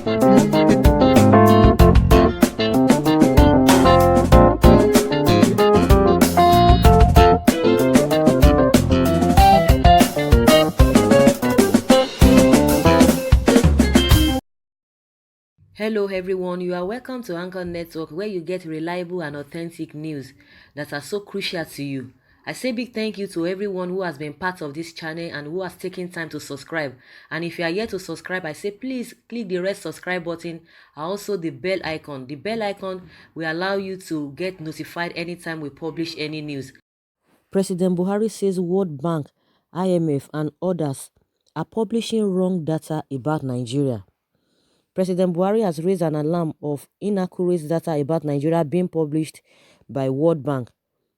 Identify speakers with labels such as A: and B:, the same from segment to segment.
A: Hello, everyone. You are welcome to Anchor Network, where you get reliable and authentic news that are so crucial to you. I say big thank you to everyone who has been part of this channel and who has taken time to subscribe. And if you are yet to subscribe, I say please click the red subscribe button and also the bell icon. The bell icon will allow you to get notified anytime we publish any news. President Buhari says World Bank, IMF, and others are publishing wrong data about Nigeria. President Buhari has raised an alarm of inaccurate data about Nigeria being published by World Bank,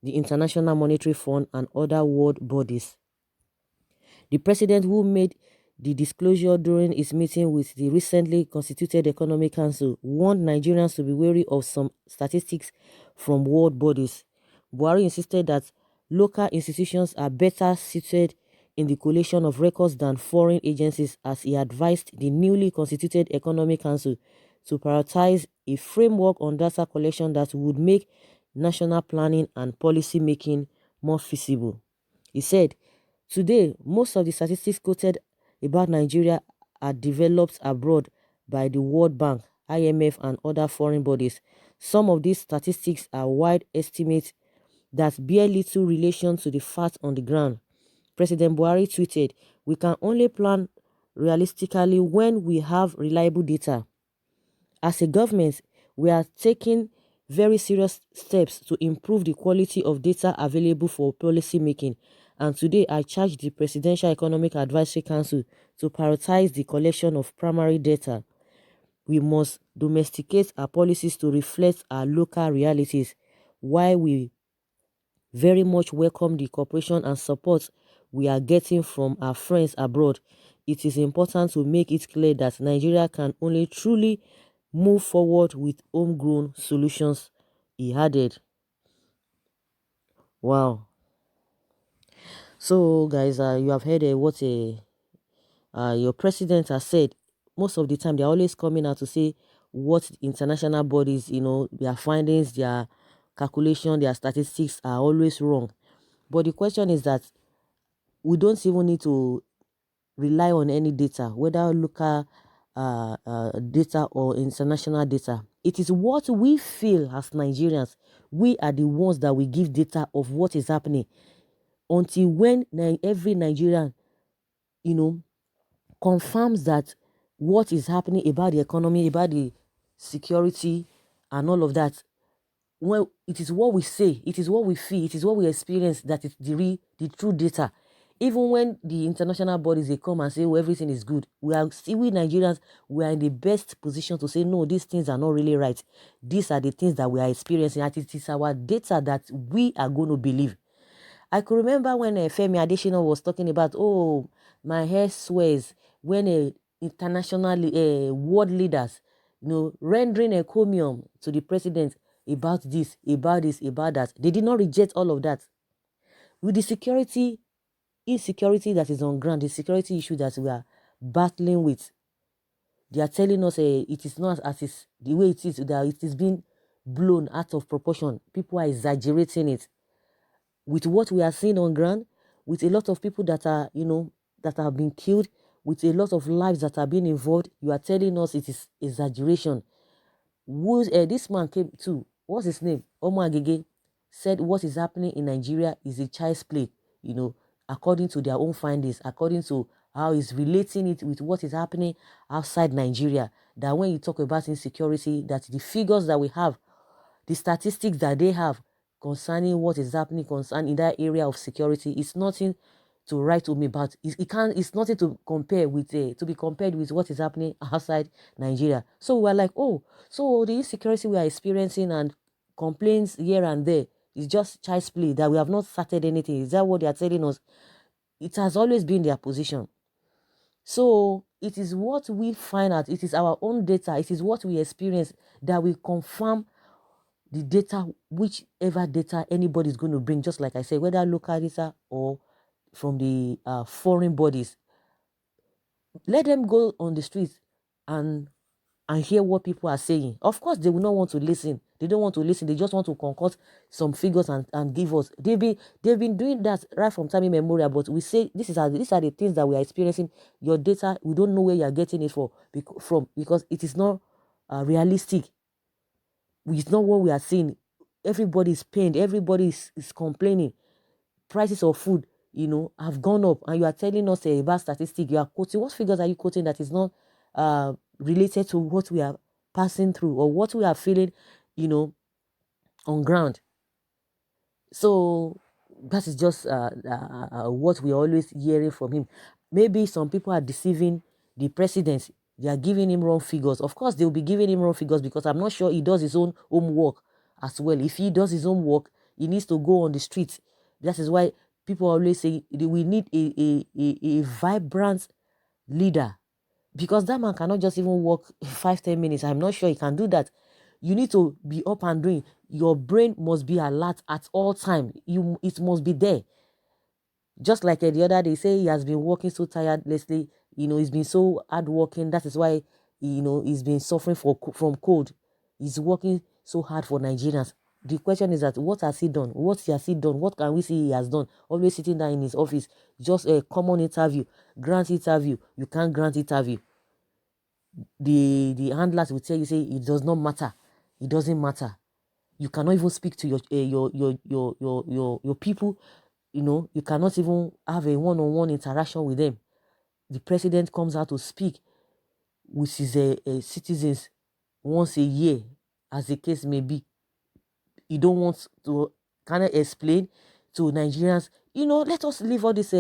A: the International Monetary Fund, and other world bodies. The president, who made the disclosure during his meeting with the recently constituted Economic Council, warned Nigerians to be wary of some statistics from world bodies. Buhari insisted that local institutions are better suited in the collation of records than foreign agencies, as he advised the newly constituted Economic Council to prioritize a framework on data collection that would make national planning and policy making more feasible. He said, "Today, most of the statistics quoted about Nigeria are developed abroad by the World Bank, IMF, and other foreign bodies. Some of these statistics are wide estimates that bear little relation to the facts on the ground." President Buhari tweeted, "We can only plan realistically when we have reliable data. As a government, we are taking very serious steps to improve the quality of data available for policy making, and today I charge the Presidential Economic Advisory Council to prioritize the collection of primary data. We must domesticate our policies to reflect our local realities. While we very much welcome the cooperation and support we are getting from our friends abroad, it is important to make it clear that Nigeria can only truly move forward with homegrown solutions," he added. Wow. So, guys, you have heard what your president has said. Most of the time, they're always coming out to say what international bodies, their findings, their calculation, their statistics are always wrong. But the question is that we don't even need to rely on any data, whether local data or international data. It is what we feel as Nigerians. We are the ones that we give data of what is happening, until when every Nigerian, you know, confirms that what is happening about the economy, about the security, and all of that. Well, it is what we say, it is what we feel, it is what we experience that is the true data. Even when the international bodies they come and say, "Oh, everything is good," we Nigerians, we are in the best position to say, "No, these things are not really right. These are the things that we are experiencing, and it is our data that we are going to believe." I could remember when Femi Adesina was talking about, "Oh, my hair swears," when international world leaders, rendering encomium to the president about this, about this, about that. They did not reject all of that. With the security insecurity that is on ground, the security issue that we are battling with, they are telling us it is not as is the way it is, that it is being blown out of proportion. People are exaggerating it. With what we are seeing on ground, with a lot of people that are, that have been killed, with a lot of lives that are being involved, you are telling us it is exaggeration. This man came to, what's his name? Omo Agege said what is happening in Nigeria is a child's play, according to their own findings, according to how he's relating it with what is happening outside Nigeria. That when you talk about insecurity, that the figures that we have, the statistics that they have concerning what is happening concerning that area of security is nothing to write home about. It's nothing to compare with to be compared with what is happening outside Nigeria. So we're like, oh, so the insecurity we are experiencing and complaints here and there is just child's play, that we have not started anything. Is that what they are telling us? It has always been their position. So it is what we find out, it is our own data, it is what we experience that we confirm the data, whichever data anybody is going to bring, just like I said, whether local data or from the foreign bodies. Let them go on the streets and and hear what people are saying. Of course, they will not want to listen. They don't want to listen. They just want to concoct some figures and give us. They've been doing that right from time immemorial. But we say these are the things that we are experiencing. Your data, we don't know where you are getting it from, because it is not realistic. It's not what we are seeing. Everybody is pained. Everybody is complaining. Prices of food, have gone up, and you are telling us about statistics. You are quoting, what figures are you quoting that is not related to what we are passing through or what we are feeling, you know, on ground? So that is just what we are always hearing from him. Maybe some people are deceiving the president. They are giving him wrong figures. Of course, they will be giving him wrong figures because I'm not sure he does his own homework as well. If he does his homework, he needs to go on the streets. That is why people always say we need a vibrant leader, because that man cannot just even walk 5-10 minutes. I'm not sure he can do that. You need to be up and doing. Your brain must be alert at all time. It must be there. Just like the other day, say he has been working so tirelessly. He's been so hard working. That is why he's been suffering from cold. He's working so hard for Nigerians. The question is that what has he done? What has he done? What can we see he has done? Always sitting down in his office, just a common interview, grant interview. You can't grant interview. The handlers will tell you, say it does not matter. It doesn't matter. You cannot even speak to your people. You cannot even have a one-on-one interaction with them. The president comes out to speak with his citizens once a year, as the case may be. You don't want to kind of explain to Nigerians, let us leave all this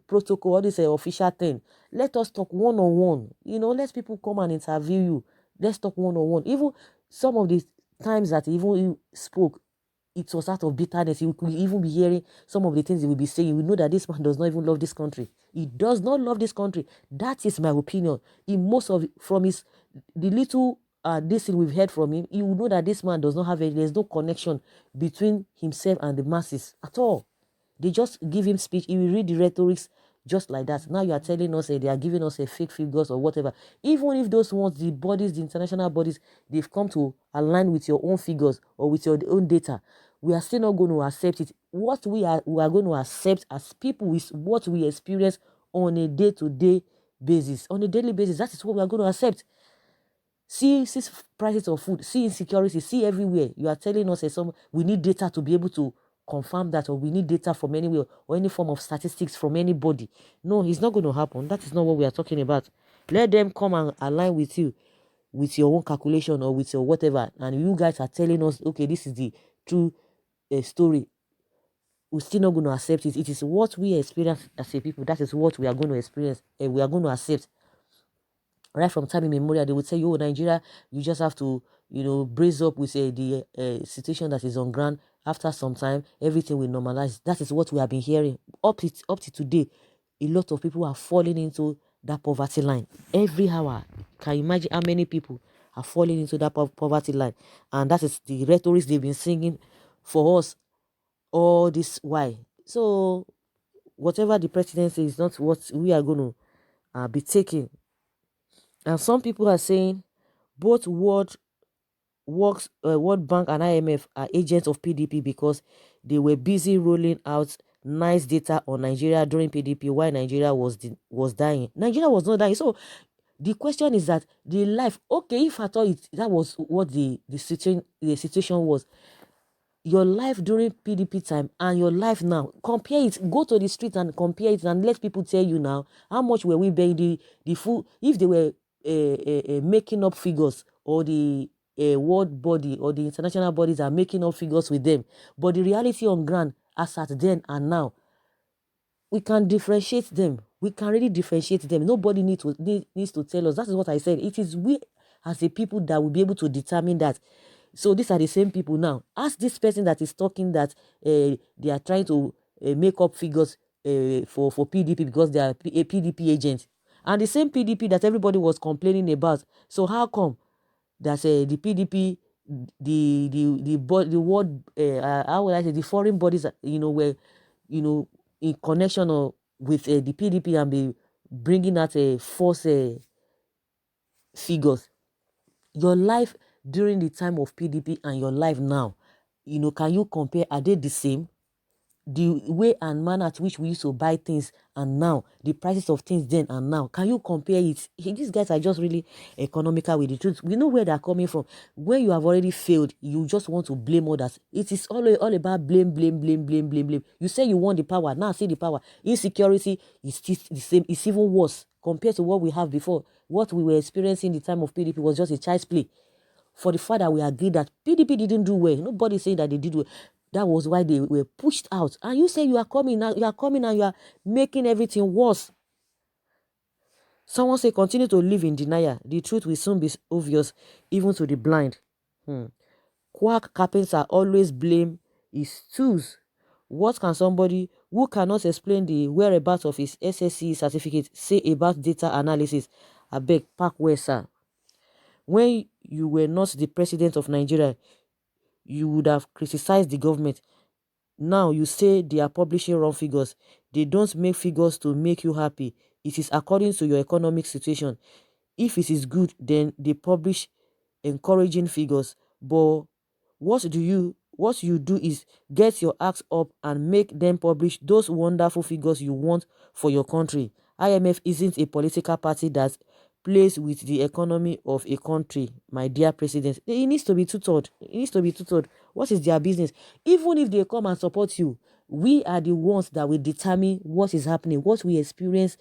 A: protocol, all this official thing. Let us talk one-on-one. Let people come and interview you. Let's talk one-on-one. Even some of the times that even you spoke, it was out of bitterness. You could even be hearing some of the things he will be saying. You know that this man does not even love this country. He does not love this country. That is my opinion. In most of from the little this thing we've heard from him, you will know that this man does not have there's no connection between himself and the masses at all. They just give him speech. He will read the rhetorics just like that. Now you are telling us they are giving us a fake figures or whatever. Even if those ones, the bodies, the international bodies, they've come to align with your own figures or with your own data, we are still not going to accept it. What we are going to accept as people is what we experience on a day-to-day basis. On a daily basis, that is what we are going to accept. See prices of food, see insecurity, see everywhere. You are telling us we need data to be able to confirm that, or we need data from anywhere or any form of statistics from anybody. No, it's not going to happen. That is not what we are talking about. Let them come and align with you with your own calculation or with your whatever, and you guys are telling us, okay, this is the true story. We're still not going to accept it. It is what we experience as a people. That is what we are going to experience, and we are going to accept. Right from time immemorial, they would say, "Oh, Nigeria, you just have to, brace up with the situation that is on ground. After some time, everything will normalize." That is what we have been hearing up to today. A lot of people are falling into that poverty line every hour. Can you imagine how many people are falling into that poverty line? And that is the rhetoric they've been singing for us all this while. So whatever the president says is not what we are going to be taking. And some people are saying both World Bank and IMF are agents of PDP because they were busy rolling out nice data on Nigeria during PDP while Nigeria was dying. Nigeria was not dying. So the question is that the life, okay, if I thought that was what the situation was, your life during PDP time and your life now, compare it. Go to the street and compare it and let people tell you now how much were we paying the full, if they were making up figures, or the world body or the international bodies are making up figures with them. But the reality on ground as at then and now, we can differentiate them. We can really differentiate them. Nobody needs to tell us. That is what I said. It is we as a people that will be able to determine that. So these are the same people now. Ask this person that is talking that they are trying to make up figures for PDP because they are a PDP agent. And the same PDP that everybody was complaining about. So how come that the PDP, the world, how would I say, the foreign bodies, were, in connection or with the PDP and be bringing out false figures? Your life during the time of PDP and your life now, can you compare? Are they the same? The way and manner at which we used to buy things and now, the prices of things then and now, can you compare it? These guys are just really economical with the truth. We know where they're coming from. When you have already failed, you just want to blame others. It is all about blame, blame, blame, blame, blame, blame. You say you want the power, now see the power. Insecurity is still the same. It's even worse compared to what we have before. What we were experiencing in the time of PDP was just a child's play. For the fact that we agreed that PDP didn't do well. Nobody saying that they did well. That was why they were pushed out. And you say you are coming now, and you are making everything worse. Someone say continue to live in denial. The truth will soon be obvious, even to the blind. Quack carpenter always blame his tools. What can somebody who cannot explain the whereabouts of his SSC certificate say about data analysis? I beg, park where, sir. When you were not the president of Nigeria, you would have criticized the government. Now you say they are publishing wrong figures. They don't make figures to make you happy. It is according to your economic situation. If it is good, then they publish encouraging figures. But what you do is get your acts up and make them publish those wonderful figures you want for your country. IMF isn't a political party that plays with the economy of a country, my dear president. It needs to be tutored. It needs to be tutored. What is their business? Even if they come and support you, we are the ones that will determine what is happening, what we experience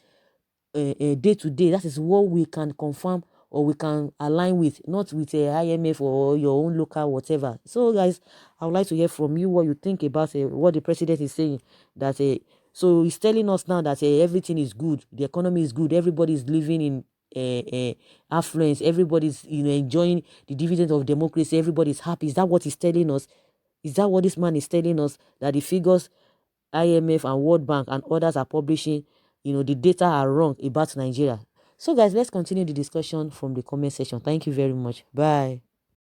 A: day to day. That is what we can confirm or we can align with, not with a IMF or your own local whatever. So guys, I would like to hear from you what you think about what the president is saying. That so he's telling us now that everything is good, the economy is good, everybody is living in affluence, everybody's enjoying the dividend of democracy, everybody's happy. Is that what he's telling us? Is that what this man is telling us, that the figures IMF and World Bank and others are publishing, the data are wrong about Nigeria? So guys, let's continue the discussion from the comment section. Thank you very much. Bye.